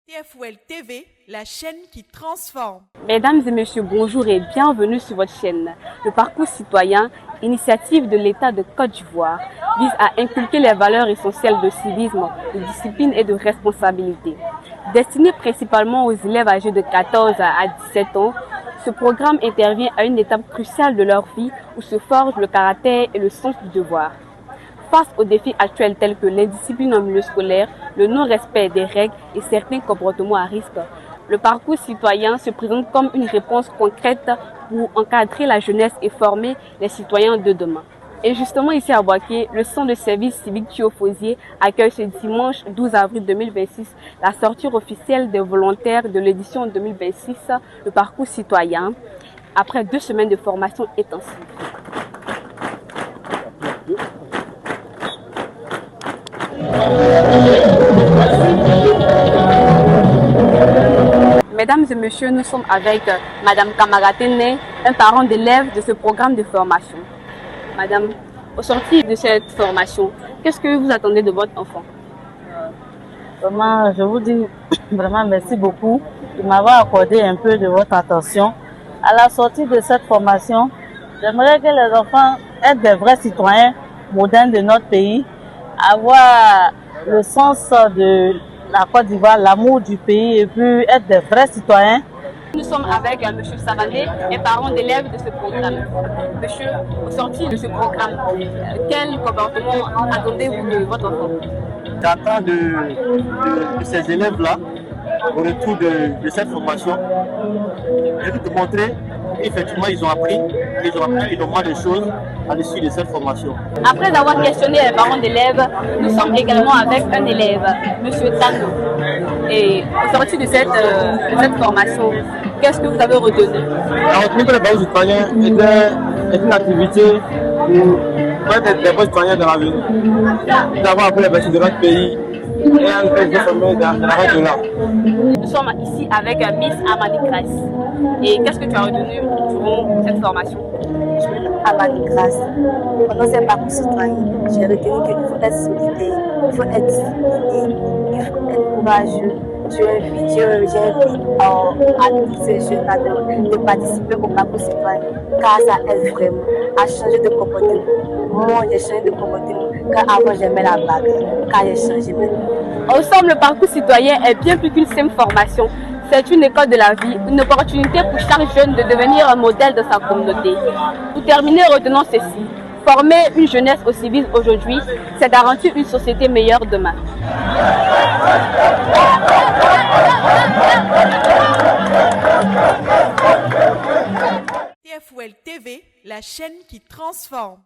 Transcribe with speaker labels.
Speaker 1: TFOL TV, la chaîne qui transforme.
Speaker 2: Mesdames et messieurs, bonjour et bienvenue sur votre chaîne. Le parcours citoyen, initiative de l'État de Côte d'Ivoire, vise à inculquer les valeurs essentielles de civisme, de discipline et de responsabilité. Destiné principalement aux élèves âgés de 14 à 17 ans, ce programme intervient à une étape cruciale de leur vie où se forge le caractère et le sens du devoir. Face aux défis actuels tels que l'indiscipline en milieu scolaire, le non-respect des règles et certains comportements à risque, le parcours citoyen se présente comme une réponse concrète pour encadrer la jeunesse et former les citoyens de demain. Et justement ici à Boaké, le centre de service civique Thiophozier accueille ce dimanche 12 avril 2026 la sortie officielle des volontaires de l'édition 2026, le parcours citoyen, après 2 semaines de formation intensive. Mesdames et messieurs, nous sommes avec Madame Kamaratene, un parent d'élève de ce programme de formation. Madame, au sortir de cette formation, qu'est-ce que vous attendez de votre enfant?
Speaker 3: Vraiment, je vous dis vraiment merci beaucoup de m'avoir accordé un peu de votre attention. À la sortie de cette formation, j'aimerais que les enfants aient des vrais citoyens modernes de notre pays, avoir le sens de la Côte d'Ivoire, l'amour du pays et puis être des vrais citoyens.
Speaker 2: Nous sommes avec M. Savané, un parent d'élèves de ce programme. Monsieur, au sortir de ce programme, quel comportement attendez-vous de votre enfant?
Speaker 4: J'attends de ces élèves-là, au retour de cette formation, de montrer qu'effectivement ils ont appris énormément de choses à l'issue de cette formation.
Speaker 2: Après avoir questionné les parents d'élèves, nous sommes également avec un élève, M. Tano. Et au sortir de cette formation, qu'est-ce que vous avez retenu?
Speaker 4: La retenue pour les parents citoyens est une activité pour être des bons citoyens dans la vie. Nous avons appris les vertus de notre pays et un peu de formé dans la règle de l'art.
Speaker 2: Nous sommes ici avec Miss Amani Grace. Et qu'est-ce que tu as retenu durant cette formation?
Speaker 5: Je m'appelle Amani Grace. Pendant ces parcours citoyens, j'ai retenu qu'il faut être solidaire, il faut être discipliné, il faut être courageux. J'invite à tous ces jeunes-là de participer au parcours citoyen, car ça aide vraiment à changer de comportement. Moi, j'ai changé de comportement, car avant j'aimais la bagarre, car j'ai changé maintenant.
Speaker 2: En somme, le parcours citoyen est bien plus qu'une simple formation. C'est une école de la vie, une opportunité pour chaque jeune de devenir un modèle de sa communauté. Pour terminer, retenons ceci. Former une jeunesse au civisme aujourd'hui, c'est garantir une société meilleure demain.
Speaker 1: TFOL TV, la chaîne qui transforme.